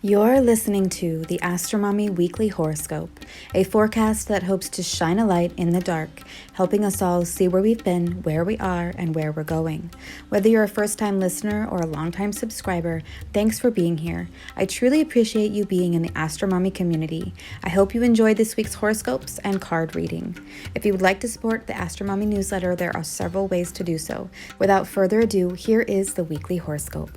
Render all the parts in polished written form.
You're listening to the Astromommy Weekly Horoscope, a forecast that hopes to shine a light in the dark, helping us all see where we've been, where we are, and where we're going. Whether you're a first-time listener or a long-time subscriber, thanks for being here. I truly appreciate you being in the Astromommy community. I hope you enjoyed this week's horoscopes and card reading. If you would like to support the Astromommy newsletter, there are several ways to do so. Without further ado, here is the weekly horoscope.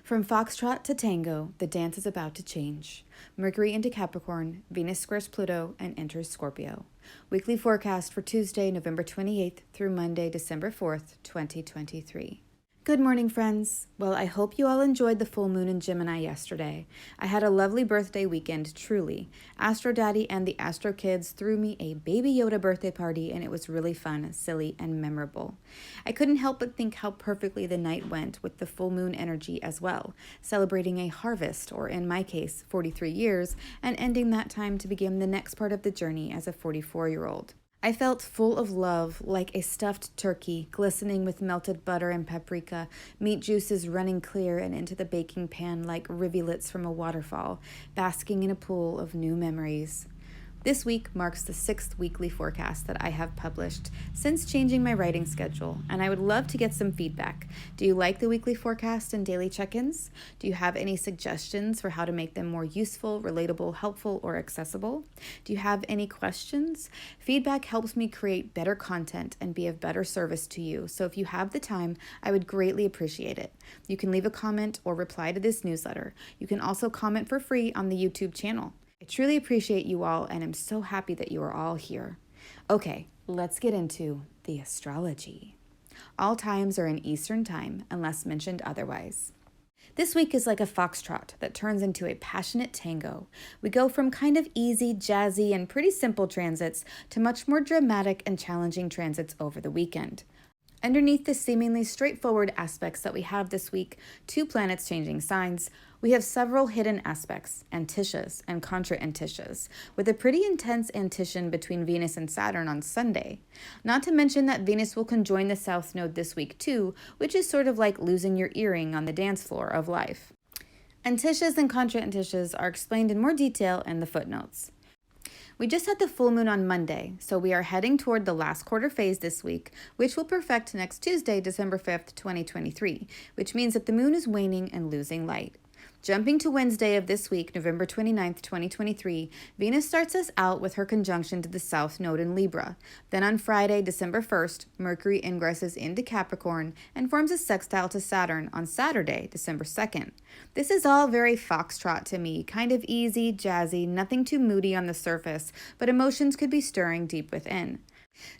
From Foxtrot to Tango, the dance is about to change. Mercury into Capricorn, Venus squares Pluto, and enters Scorpio. Weekly forecast for Tuesday, November 28th through Monday, December 4th, 2023. Good morning, friends. Well, I hope you all enjoyed the full moon in Gemini yesterday. I had a lovely birthday weekend, truly. Astro Daddy and the Astro Kids threw me a Baby Yoda birthday party, and it was really fun, silly, and memorable. I couldn't help but think how perfectly the night went with the full moon energy as well, celebrating a harvest, or in my case, 43 years, and ending that time to begin the next part of the journey as a 44-year-old. I felt full of love, like a stuffed turkey, glistening with melted butter and paprika, meat juices running clear and into the baking pan like rivulets from a waterfall, basking in a pool of new memories. This week marks the 6th weekly forecast that I have published since changing my writing schedule, and I would love to get some feedback. Do you like the weekly forecast and daily check-ins? Do you have any suggestions for how to make them more useful, relatable, helpful, or accessible? Do you have any questions? Feedback helps me create better content and be of better service to you, so if you have the time, I would greatly appreciate it. You can leave a comment or reply to this newsletter. You can also comment for free on the YouTube channel. I truly appreciate you all, and I'm so happy that you are all here. Okay, let's get into the astrology. All times are in Eastern Time, unless mentioned otherwise. This week is like a foxtrot that turns into a passionate tango. We go from kind of easy, jazzy, and pretty simple transits to much more dramatic and challenging transits over the weekend. Underneath the seemingly straightforward aspects that we have this week, 2 planets changing signs, we have several hidden aspects, antishas and contra-antishas, with a pretty intense antition between Venus and Saturn on Sunday. Not to mention that Venus will conjoin the South Node this week too, which is sort of like losing your earring on the dance floor of life. Antishas and contra-antishas are explained in more detail in the footnotes. We just had the full moon on Monday, so we are heading toward the last quarter phase this week, which will perfect next Tuesday, December 5th, 2023, which means that the moon is waning and losing light. Jumping to Wednesday of this week, November 29th, 2023, Venus starts us out with her conjunction to the South Node in Libra. Then on Friday, December 1st, Mercury ingresses into Capricorn and forms a sextile to Saturn on Saturday, December 2nd. This is all very foxtrot to me, kind of easy, jazzy, nothing too moody on the surface, but emotions could be stirring deep within.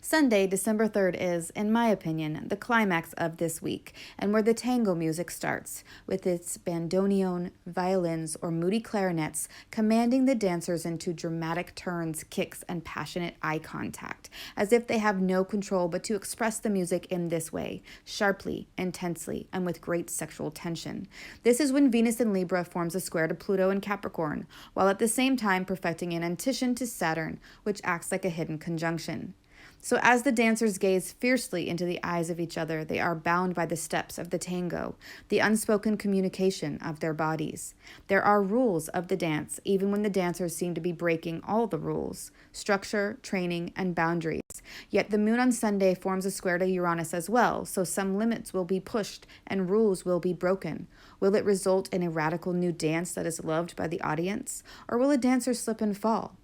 Sunday, December 3rd is, in my opinion, the climax of this week, and where the tango music starts, with its bandoneon, violins, or moody clarinets commanding the dancers into dramatic turns, kicks, and passionate eye contact, as if they have no control but to express the music in this way, sharply, intensely, and with great sexual tension. This is when Venus in Libra forms a square to Pluto in Capricorn, while at the same time perfecting an antition to Saturn, which acts like a hidden conjunction. So as the dancers gaze fiercely into the eyes of each other, they are bound by the steps of the tango, the unspoken communication of their bodies. There are rules of the dance, even when the dancers seem to be breaking all the rules, structure, training, and boundaries. Yet the moon on Sunday forms a square to Uranus as well, so some limits will be pushed and rules will be broken. Will it result in a radical new dance that is loved by the audience, or will a dancer slip and fall?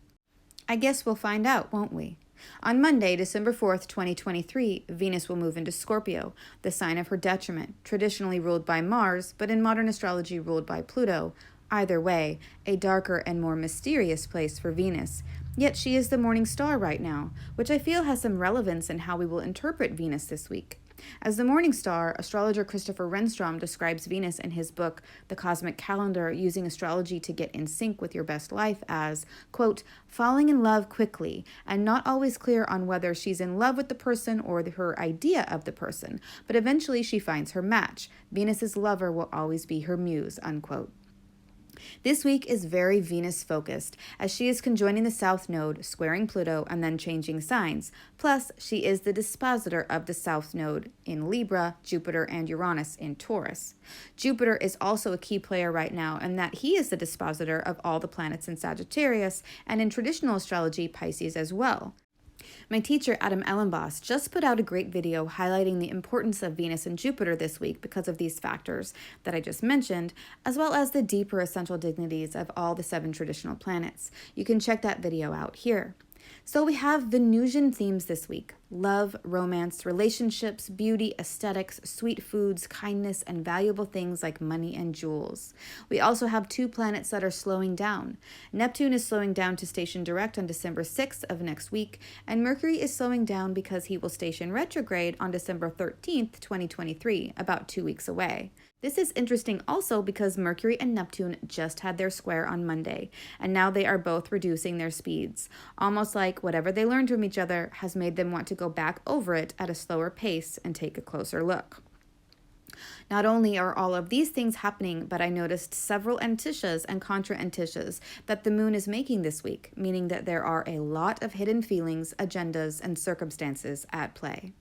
I guess we'll find out, won't we? On Monday, December 4th, 2023, Venus will move into Scorpio, the sign of her detriment, traditionally ruled by Mars, but in modern astrology ruled by Pluto. Either way, a darker and more mysterious place for Venus. Yet she is the morning star right now, which I feel has some relevance in how we will interpret Venus this week. As the morning star, astrologer Christopher Renstrom describes Venus in his book, The Cosmic Calendar, using astrology to get in sync with your best life as, quote, falling in love quickly and not always clear on whether she's in love with the person or her idea of the person, but eventually she finds her match. Venus's lover will always be her muse, unquote. This week is very Venus-focused, as she is conjoining the South Node, squaring Pluto, and then changing signs. Plus, she is the dispositor of the South Node in Libra, Jupiter, and Uranus in Taurus. Jupiter is also a key player right now, in that he is the dispositor of all the planets in Sagittarius, and in traditional astrology, Pisces as well. My teacher, Adam Ellenboss, just put out a great video highlighting the importance of Venus and Jupiter this week because of these factors that I just mentioned, as well as the deeper essential dignities of all the 7 traditional planets. You can check that video out here. So we have Venusian themes this week: love, romance, relationships, beauty, aesthetics, sweet foods, kindness, and valuable things like money and jewels. We also have 2 planets that are slowing down. Neptune is slowing down to station direct on December 6th of next week, and Mercury is slowing down because he will station retrograde on December 13th, 2023, about 2 weeks away. This is interesting also because Mercury and Neptune just had their square on Monday, and now they are both reducing their speeds, almost like whatever they learned from each other has made them want to go back over it at a slower pace and take a closer look. Not only are all of these things happening, but I noticed several antishas and contra-antishas that the moon is making this week, meaning that there are a lot of hidden feelings, agendas, and circumstances at play.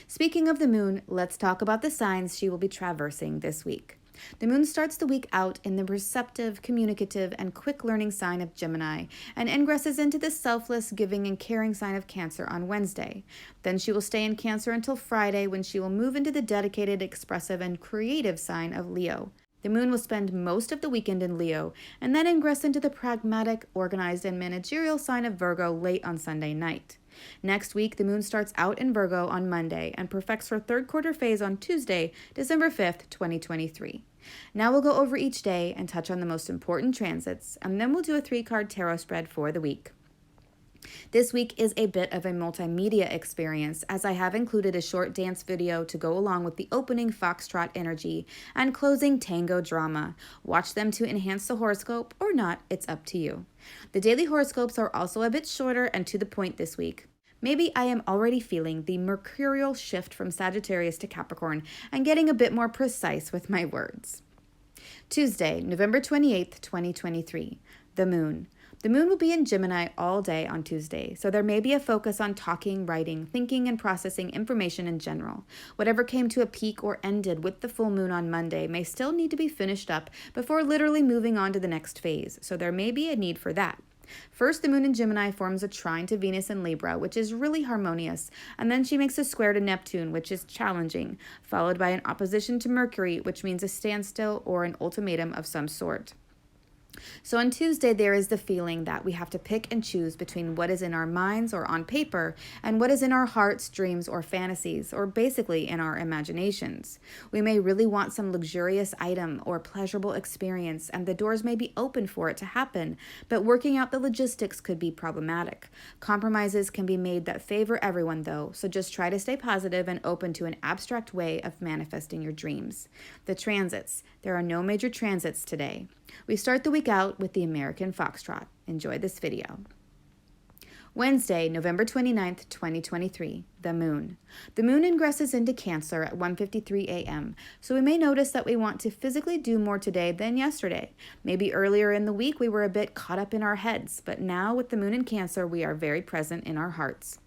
Speaking of the moon, let's talk about the signs she will be traversing this week. The moon starts the week out in the receptive, communicative, and quick learning sign of Gemini, and ingresses into the selfless, giving, and caring sign of Cancer on Wednesday. Then she will stay in Cancer until Friday, when she will move into the dedicated, expressive, and creative sign of Leo. The moon will spend most of the weekend in Leo, and then ingress into the pragmatic, organized, and managerial sign of Virgo late on Sunday night. Next week, the moon starts out in Virgo on Monday and perfects her 3rd quarter phase on Tuesday, December 5th, 2023. Now we'll go over each day and touch on the most important transits, and then we'll do a 3-card tarot spread for the week. This week is a bit of a multimedia experience, as I have included a short dance video to go along with the opening Foxtrot energy and closing Tango drama. Watch them to enhance the horoscope, or not, it's up to you. The daily horoscopes are also a bit shorter and to the point this week. Maybe I am already feeling the mercurial shift from Sagittarius to Capricorn and getting a bit more precise with my words. Tuesday, November 28th, 2023. The moon. The moon will be in Gemini all day on Tuesday, so there may be a focus on talking, writing, thinking, and processing information in general. Whatever came to a peak or ended with the full moon on Monday may still need to be finished up before literally moving on to the next phase, so there may be a need for that. First, the moon in Gemini forms a trine to Venus in Libra, which is really harmonious, and then she makes a square to Neptune, which is challenging, followed by an opposition to Mercury, which means a standstill or an ultimatum of some sort. So on Tuesday, there is the feeling that we have to pick and choose between what is in our minds or on paper and what is in our hearts, dreams, or fantasies, or basically in our imaginations. We may really want some luxurious item or pleasurable experience, and the doors may be open for it to happen, but working out the logistics could be problematic. Compromises can be made that favor everyone, though, so just try to stay positive and open to an abstract way of manifesting your dreams. The transits. There are no major transits today. We start the week out with the American Foxtrot. Enjoy this video. Wednesday, November 29th, 2023, the moon. The moon ingresses into Cancer at 1:53 a.m., so we may notice that we want to physically do more today than yesterday. Maybe earlier in the week we were a bit caught up in our heads, but now with the moon in Cancer, we are very present in our hearts.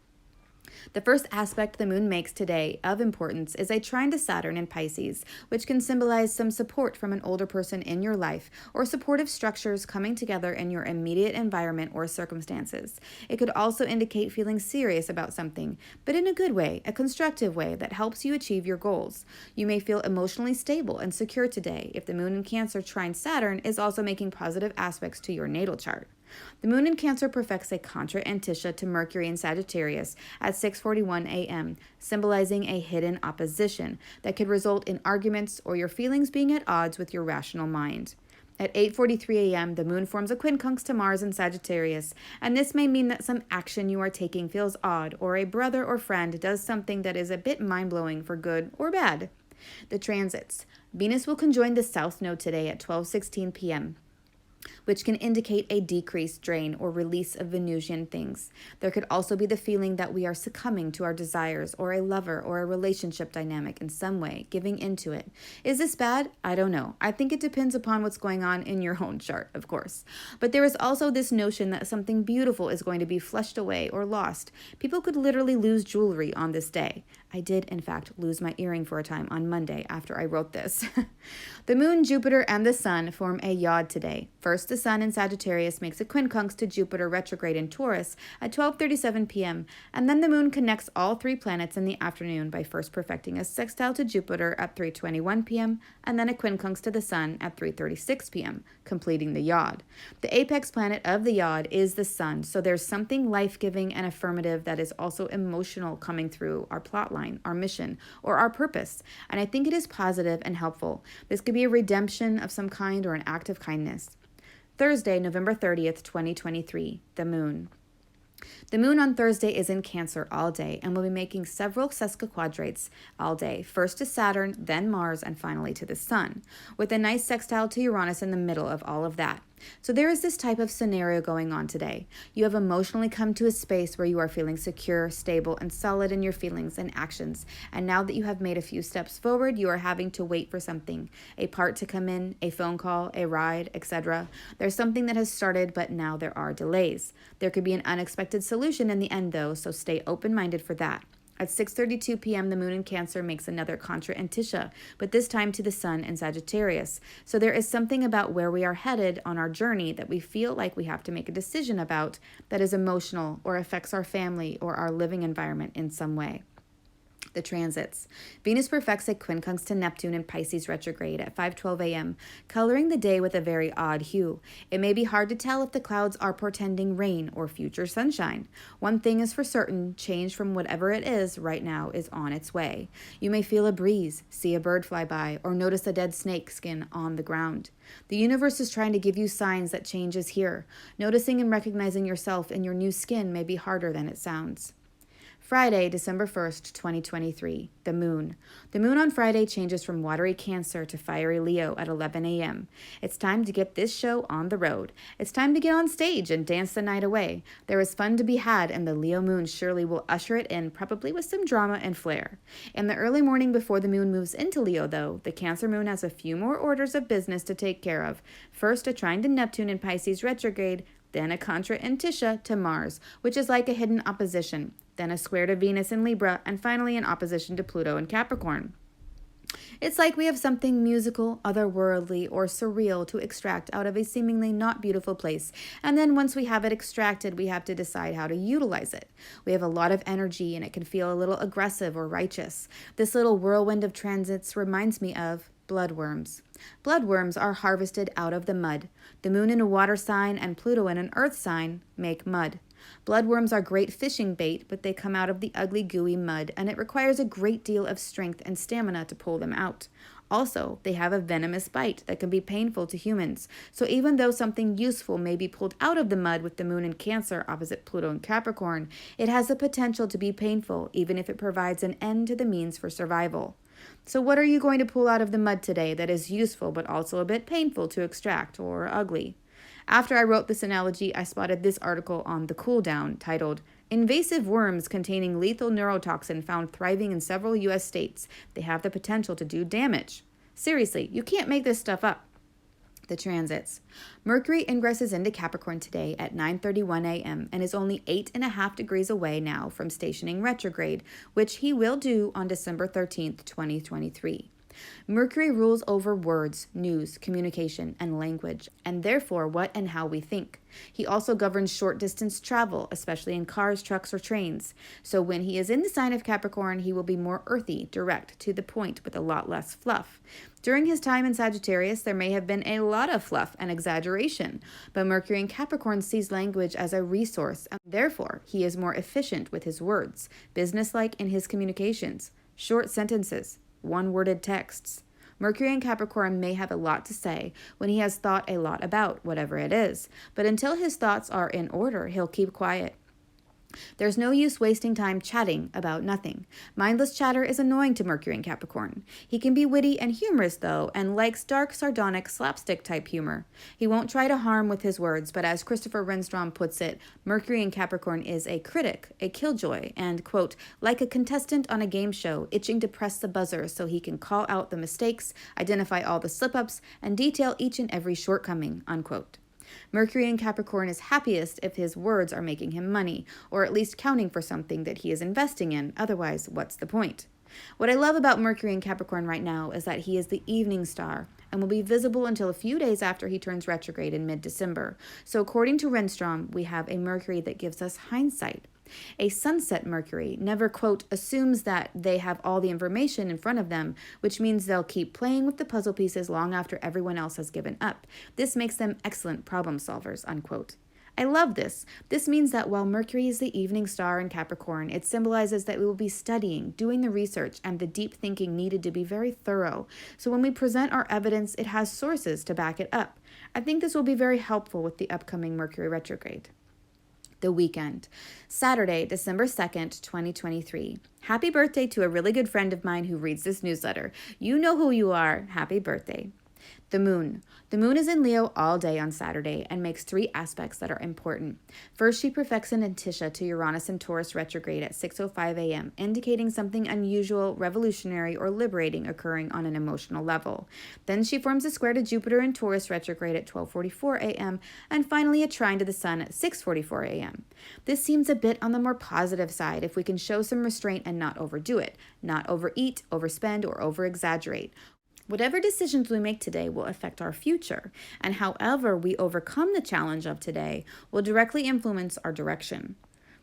The first aspect the moon makes today of importance is a trine to Saturn in Pisces, which can symbolize some support from an older person in your life or supportive structures coming together in your immediate environment or circumstances. It could also indicate feeling serious about something, but in a good way, a constructive way that helps you achieve your goals. You may feel emotionally stable and secure today if the moon in Cancer trine Saturn is also making positive aspects to your natal chart. The moon in Cancer perfects a contra-antisha to Mercury in Sagittarius at 6:41 a.m., symbolizing a hidden opposition that could result in arguments or your feelings being at odds with your rational mind. At 8:43 a.m., the moon forms a quincunx to Mars in Sagittarius, and this may mean that some action you are taking feels odd, or a brother or friend does something that is a bit mind-blowing for good or bad. The transits. Venus will conjoin the South Node today at 12:16 p.m. which can indicate a decreased drain or release of Venusian things. There could also be the feeling that we are succumbing to our desires or a lover or a relationship dynamic in some way, giving into it. Is this bad? I don't know. I think it depends upon what's going on in your own chart, of course. But there is also this notion that something beautiful is going to be flushed away or lost. People could literally lose jewelry on this day. I did, in fact, lose my earring for a time on Monday after I wrote this. The moon, Jupiter, and the sun form a yod today. First, the sun in Sagittarius makes a quincunx to Jupiter retrograde in Taurus at 12:37 p.m., and then the moon connects all three planets in the afternoon by first perfecting a sextile to Jupiter at 3:21 p.m., and then a quincunx to the sun at 3:36 p.m., completing the yod. The apex planet of the yod is the sun, so there's something life-giving and affirmative that is also emotional coming through our plotline, our mission, or our purpose, and I think it is positive and helpful. This could be a redemption of some kind or an act of kindness. Thursday, November 30th, 2023, the moon. The moon on Thursday is in Cancer all day and will be making several sesquiquadrates all day, first to Saturn, then Mars, and finally to the sun, with a nice sextile to Uranus in the middle of all of that. So there is this type of scenario going on today. You have emotionally come to a space where you are feeling secure, stable, and solid in your feelings and actions. And now that you have made a few steps forward, you are having to wait for something, a part to come in, a phone call, a ride, etc. There's something that has started, but now there are delays. There could be an unexpected solution in the end, though, so stay open-minded for that. At 6:32 p.m., the moon in Cancer makes another contra and Tisha, but this time to the sun in Sagittarius. So there is something about where we are headed on our journey that we feel like we have to make a decision about that is emotional or affects our family or our living environment in some way. The transits. Venus perfects a quincunx to Neptune in Pisces retrograde at 5:12 a.m., coloring the day with a very odd hue. It may be hard to tell if the clouds are portending rain or future sunshine. One thing is for certain, change from whatever it is right now is on its way. You may feel a breeze, see a bird fly by, or notice a dead snake skin on the ground. The universe is trying to give you signs that change is here. Noticing and recognizing yourself in your new skin may be harder than it sounds. Friday, December 1st, 2023, the moon. The moon on Friday changes from watery Cancer to fiery Leo at 11 a.m. It's time to get this show on the road. It's time to get on stage and dance the night away. There is fun to be had, and the Leo moon surely will usher it in, probably with some drama and flair. In the early morning before the moon moves into Leo, though, the Cancer moon has a few more orders of business to take care of. First, a trine to Neptune in Pisces retrograde, then a contra and Tisha to Mars, which is like a hidden opposition, then a square to Venus in Libra, and finally an opposition to Pluto in Capricorn. It's like we have something musical, otherworldly, or surreal to extract out of a seemingly not beautiful place, and then once we have it extracted, we have to decide how to utilize it. We have a lot of energy, and it can feel a little aggressive or righteous. This little whirlwind of transits reminds me of bloodworms. Bloodworms are harvested out of the mud. The moon in a water sign and Pluto in an earth sign make mud. Bloodworms are great fishing bait, but they come out of the ugly, gooey mud, and it requires a great deal of strength and stamina to pull them out. Also, they have a venomous bite that can be painful to humans, so even though something useful may be pulled out of the mud with the moon in Cancer opposite Pluto in Capricorn, it has the potential to be painful, even if it provides an end to the means for survival. So what are you going to pull out of the mud today that is useful but also a bit painful to extract or ugly? After I wrote this analogy, I spotted this article on The Cool Down titled, "Invasive worms containing lethal neurotoxin found thriving in several U.S. states. They have the potential to do damage." Seriously, you can't make this stuff up. The transits. Mercury ingresses into Capricorn today at 9:31 a.m. and is only 8.5 degrees away now from stationing retrograde, which he will do on December 13th, 2023. Mercury rules over words, news, communication, and language, and therefore what and how we think. He also governs short-distance travel, especially in cars, trucks, or trains. So when he is in the sign of Capricorn, he will be more earthy, direct, to the point, with a lot less fluff. During his time in Sagittarius, there may have been a lot of fluff and exaggeration, but Mercury in Capricorn sees language as a resource, and therefore he is more efficient with his words, businesslike in his communications, short sentences, one-worded texts. Mercury in Capricorn may have a lot to say when he has thought a lot about whatever it is, but until his thoughts are in order, he'll keep quiet. There's no use wasting time chatting about nothing. Mindless chatter is annoying to Mercury in Capricorn. He can be witty and humorous, though, and likes dark, sardonic, slapstick-type humor. He won't try to harm with his words, but as Christopher Renstrom puts it, Mercury in Capricorn is a critic, a killjoy, and, quote, like a contestant on a game show, itching to press the buzzer so he can call out the mistakes, identify all the slip-ups, and detail each and every shortcoming, unquote. Mercury in Capricorn is happiest if his words are making him money, or at least counting for something that he is investing in. Otherwise, what's the point? What I love about Mercury in Capricorn right now is that he is the evening star and will be visible until a few days after he turns retrograde in mid-December. So according to Renstrom, we have a Mercury that gives us hindsight. A sunset Mercury never, quote, assumes that they have all the information in front of them, which means they'll keep playing with the puzzle pieces long after everyone else has given up. This makes them excellent problem solvers, unquote. I love this. This means that while Mercury is the evening star in Capricorn, it symbolizes that we will be studying, doing the research, and the deep thinking needed to be very thorough. So when we present our evidence, it has sources to back it up. I think this will be very helpful with the upcoming Mercury retrograde. The weekend. Saturday, December 2nd, 2023. Happy birthday to a really good friend of mine who reads this newsletter. You know who you are. Happy birthday. The moon. The moon is in Leo all day on Saturday and makes 3 aspects that are important. First, she perfects an antitia to Uranus and Taurus retrograde at 6:05 a.m., indicating something unusual, revolutionary, or liberating occurring on an emotional level. Then she forms a square to Jupiter in Taurus retrograde at 12:44 a.m., and finally a trine to the Sun at 6:44 a.m. This seems a bit on the more positive side if we can show some restraint and not overdo it, not overeat, overspend, or overexaggerate. Whatever decisions we make today will affect our future, and however we overcome the challenge of today will directly influence our direction.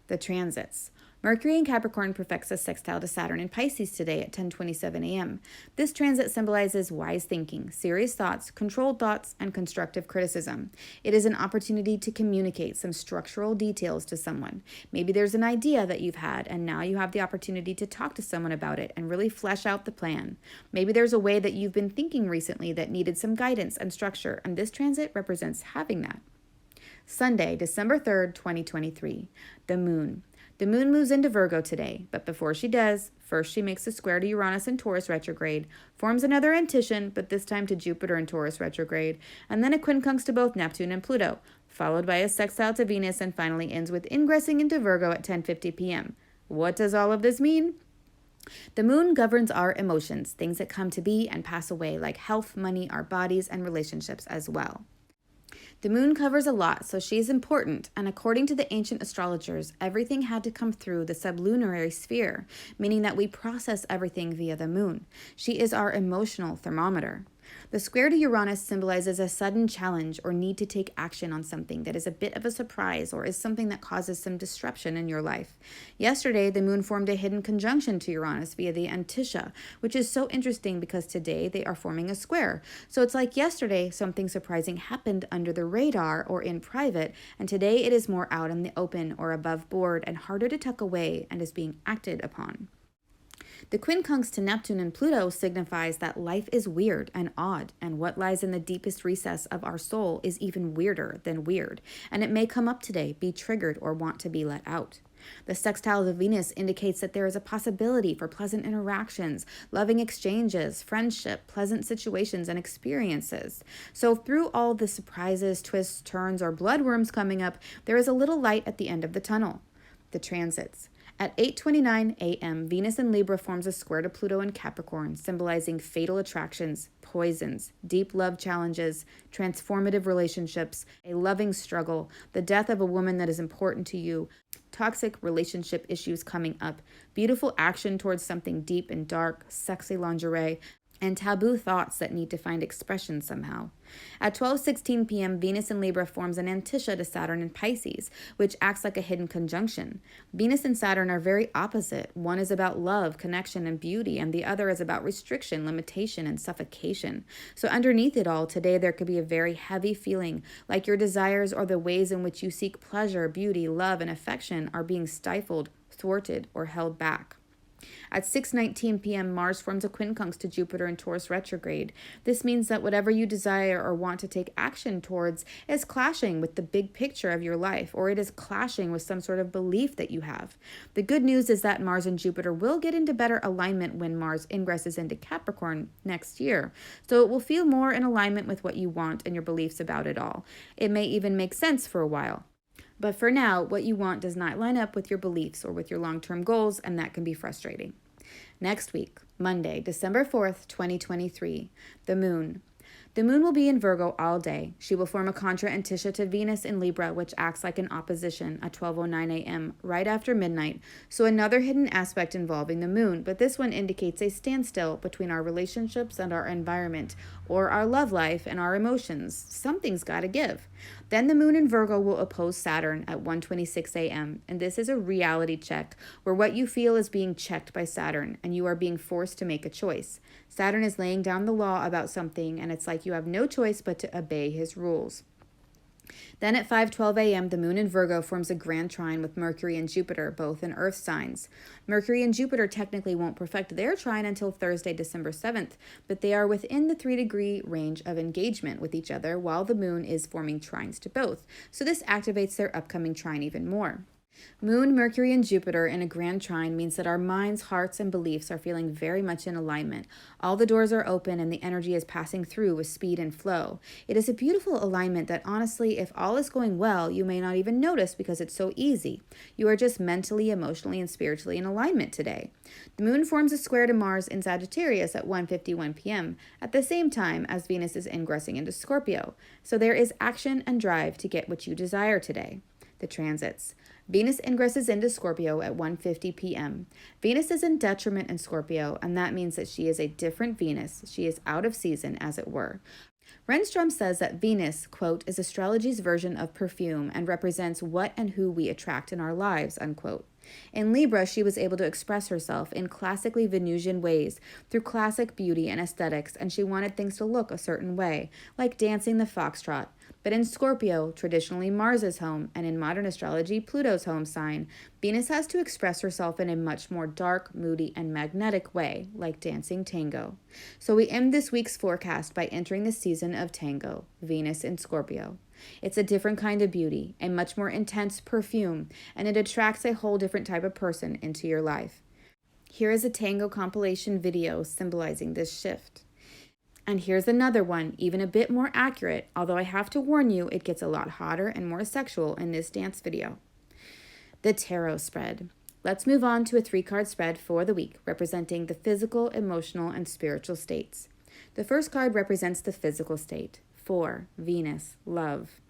The transits. Mercury in Capricorn perfects a sextile to Saturn in Pisces today at 10:27 a.m. This transit symbolizes wise thinking, serious thoughts, controlled thoughts, and constructive criticism. It is an opportunity to communicate some structural details to someone. Maybe there's an idea that you've had, and now you have the opportunity to talk to someone about it and really flesh out the plan. Maybe there's a way that you've been thinking recently that needed some guidance and structure, and this transit represents having that. Sunday, December 3rd, 2023. The moon. The moon moves into Virgo today, but before she does, first she makes a square to Uranus in Taurus retrograde, forms another antition, but this time to Jupiter in Taurus retrograde, and then a quincunx to both Neptune and Pluto, followed by a sextile to Venus, and finally ends with ingressing into Virgo at 10:50 p.m. What does all of this mean? The moon governs our emotions, things that come to be and pass away, like health, money, our bodies, and relationships as well. The moon covers a lot, so she is important, and according to the ancient astrologers, everything had to come through the sublunary sphere, meaning that we process everything via the moon. She is our emotional thermometer. The square to Uranus symbolizes a sudden challenge or need to take action on something that is a bit of a surprise or is something that causes some disruption in your life. Yesterday, the moon formed a hidden conjunction to Uranus via the antitia, which is so interesting because today they are forming a square. So it's like yesterday, something surprising happened under the radar or in private, and today it is more out in the open or above board and harder to tuck away and is being acted upon. The quincunx to Neptune and Pluto signifies that life is weird and odd, and what lies in the deepest recess of our soul is even weirder than weird, and it may come up today, be triggered, or want to be let out. The sextile to Venus indicates that there is a possibility for pleasant interactions, loving exchanges, friendship, pleasant situations, and experiences. So through all the surprises, twists, turns, or bloodworms coming up, there is a little light at the end of the tunnel. The transits. At 8:29 a.m., Venus in Libra forms a square to Pluto in Capricorn, symbolizing fatal attractions, poisons, deep love challenges, transformative relationships, a loving struggle, the death of a woman that is important to you, toxic relationship issues coming up, beautiful action towards something deep and dark, sexy lingerie, and taboo thoughts that need to find expression somehow. At 12:16 p.m., Venus in Libra forms an antitia to Saturn in Pisces, which acts like a hidden conjunction. Venus and Saturn are very opposite. One is about love, connection, and beauty, and the other is about restriction, limitation, and suffocation. So underneath it all, today there could be a very heavy feeling, like your desires or the ways in which you seek pleasure, beauty, love, and affection are being stifled, thwarted, or held back. At 6:19 p.m., Mars forms a quincunx to Jupiter in Taurus retrograde. This means that whatever you desire or want to take action towards is clashing with the big picture of your life, or it is clashing with some sort of belief that you have. The good news is that Mars and Jupiter will get into better alignment when Mars ingresses into Capricorn next year, so it will feel more in alignment with what you want and your beliefs about it all. It may even make sense for a while. But for now, what you want does not line up with your beliefs or with your long-term goals, and that can be frustrating. Next week, Monday, December 4th, 2023, the moon. The moon will be in Virgo all day. She will form a contra antitia to Venus in Libra, which acts like an opposition at 12:09 a.m., right after midnight, so another hidden aspect involving the moon, but this one indicates a standstill between our relationships and our environment, or our love life and our emotions. Something's got to give. Then the moon in Virgo will oppose Saturn at 1:26 a.m., and this is a reality check, where what you feel is being checked by Saturn, and you are being forced to make a choice. Saturn is laying down the law about something, and it's like you have no choice but to obey his rules. Then at 5:12 a.m., the moon in Virgo forms a grand trine with Mercury and Jupiter, both in earth signs. Mercury and Jupiter technically won't perfect their trine until Thursday, December 7th, but they are within the 3-degree range of engagement with each other while the moon is forming trines to both, so this activates their upcoming trine even more. Moon, Mercury, and Jupiter in a grand trine means that our minds, hearts, and beliefs are feeling very much in alignment. All the doors are open and the energy is passing through with speed and flow. It is a beautiful alignment that honestly, if all is going well, you may not even notice because it's so easy. You are just mentally, emotionally, and spiritually in alignment today. The moon forms a square to Mars in Sagittarius at 1:51 p.m., at the same time as Venus is ingressing into Scorpio. So there is action and drive to get what you desire today. The transits. Venus ingresses into Scorpio at 1:50 p.m. Venus is in detriment in Scorpio, and that means that she is a different Venus. She is out of season, as it were. Renstrom says that Venus, quote, is astrology's version of perfume and represents what and who we attract in our lives, unquote. In Libra, she was able to express herself in classically Venusian ways through classic beauty and aesthetics, and she wanted things to look a certain way, like dancing the foxtrot. But in Scorpio, traditionally Mars's home, and in modern astrology, Pluto's home sign, Venus has to express herself in a much more dark, moody, and magnetic way, like dancing tango. So we end this week's forecast by entering the season of Tango, Venus in Scorpio. It's a different kind of beauty, a much more intense perfume, and it attracts a whole different type of person into your life. Here is a Tango compilation video symbolizing this shift. And here's another one, even a bit more accurate, although I have to warn you, it gets a lot hotter and more sexual in this dance video. The Tarot Spread. Let's move on to a 3-card spread for the week, representing the physical, emotional, and spiritual states. The first card represents the physical state. 4, Venus, love.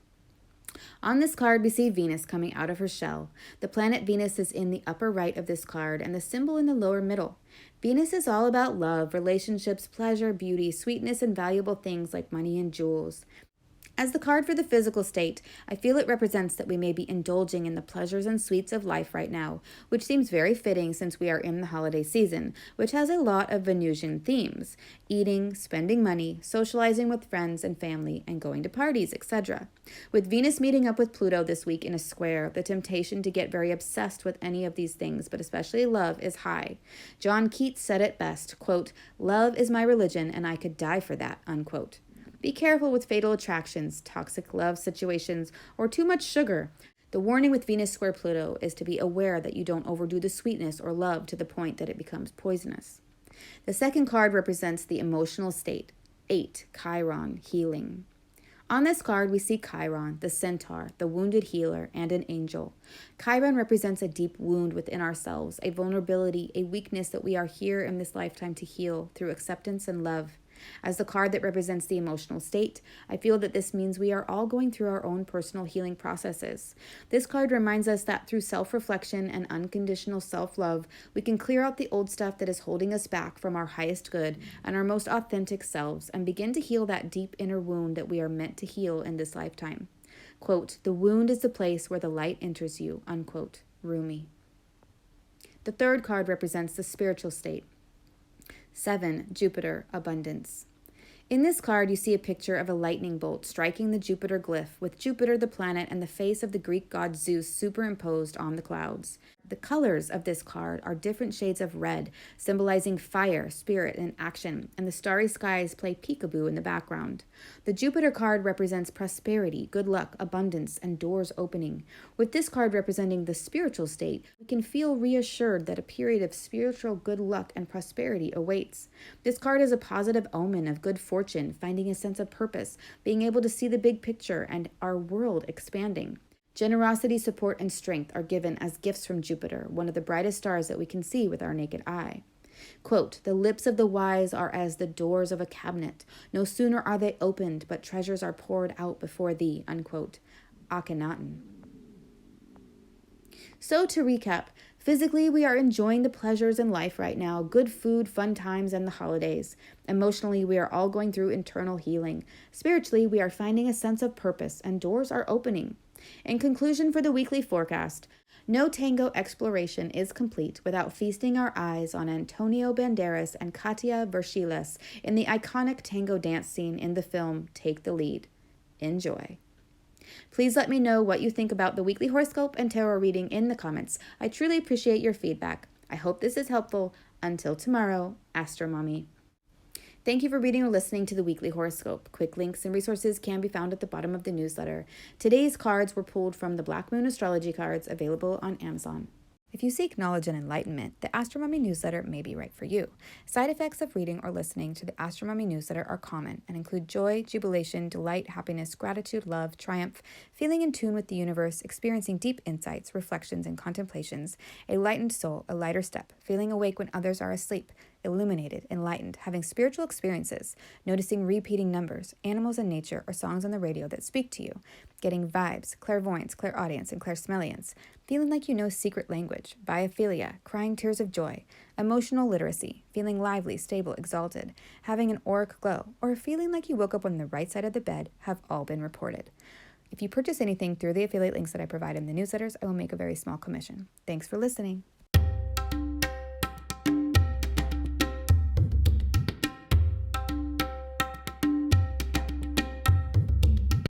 On this card, we see Venus coming out of her shell. The planet Venus is in the upper right of this card and the symbol in the lower middle. Venus is all about love, relationships, pleasure, beauty, sweetness, and valuable things like money and jewels. As the card for the physical state, I feel it represents that we may be indulging in the pleasures and sweets of life right now, which seems very fitting since we are in the holiday season, which has a lot of Venusian themes: eating, spending money, socializing with friends and family, and going to parties, etc. With Venus meeting up with Pluto this week in a square, the temptation to get very obsessed with any of these things, but especially love, is high. John Keats said it best, quote, "Love is my religion and I could die for that," unquote. Be careful with fatal attractions, toxic love situations, or too much sugar. The warning with Venus square Pluto is to be aware that you don't overdo the sweetness or love to the point that it becomes poisonous. The second card represents the emotional state. 8, Chiron, healing. On this card, we see Chiron, the centaur, the wounded healer, and an angel. Chiron represents a deep wound within ourselves, a vulnerability, a weakness that we are here in this lifetime to heal through acceptance and love. As the card that represents the emotional state, I feel that this means we are all going through our own personal healing processes. This card reminds us that through self-reflection and unconditional self-love, we can clear out the old stuff that is holding us back from our highest good and our most authentic selves and begin to heal that deep inner wound that we are meant to heal in this lifetime. Quote, "The wound is the place where the light enters you," unquote. Rumi. The third card represents the spiritual state. 7, Jupiter, abundance. In this card, you see a picture of a lightning bolt striking the Jupiter glyph, with Jupiter, the planet, and the face of the Greek god Zeus superimposed on the clouds. The colors of this card are different shades of red, symbolizing fire, spirit, and action, and the starry skies play peekaboo in the background. The Jupiter card represents prosperity, good luck, abundance, and doors opening. With this card representing the spiritual state, we can feel reassured that a period of spiritual good luck and prosperity awaits. This card is a positive omen of good fortune, finding a sense of purpose, being able to see the big picture, and our world expanding. Generosity, support, and strength are given as gifts from Jupiter, one of the brightest stars that we can see with our naked eye. Quote, "The lips of the wise are as the doors of a cabinet. No sooner are they opened, but treasures are poured out before thee," unquote. Akhenaten. So to recap, physically, we are enjoying the pleasures in life right now, good food, fun times, and the holidays. Emotionally, we are all going through internal healing. Spiritually, we are finding a sense of purpose, and doors are opening. In conclusion for the weekly forecast, no tango exploration is complete without feasting our eyes on Antonio Banderas and Katia Vershilles in the iconic tango dance scene in the film Take the Lead. Enjoy. Please let me know what you think about the weekly horoscope and tarot reading in the comments. I truly appreciate your feedback. I hope this is helpful. Until tomorrow, Astro Mommy. Thank you for reading or listening to the weekly horoscope. Quick links and resources can be found at the bottom of the newsletter. Today's cards were pulled from the Black Moon Astrology cards available on Amazon. If you seek knowledge and enlightenment, the Astro Mommy newsletter may be right for you. Side effects of reading or listening to the Astro Mommy newsletter are common and include joy, jubilation, delight, happiness, gratitude, love, triumph, feeling in tune with the universe, experiencing deep insights, reflections, and contemplations, a lightened soul, a lighter step, feeling awake when others are asleep, illuminated, enlightened, having spiritual experiences, noticing repeating numbers, animals in nature, or songs on the radio that speak to you, getting vibes, clairvoyance, clairaudience, and clairsmelliance, feeling like you know secret language, biophilia, crying tears of joy, emotional literacy, feeling lively, stable, exalted, having an auric glow, or feeling like you woke up on the right side of the bed have all been reported. If you purchase anything through the affiliate links that I provide in the newsletters, I will make a very small commission. Thanks for listening.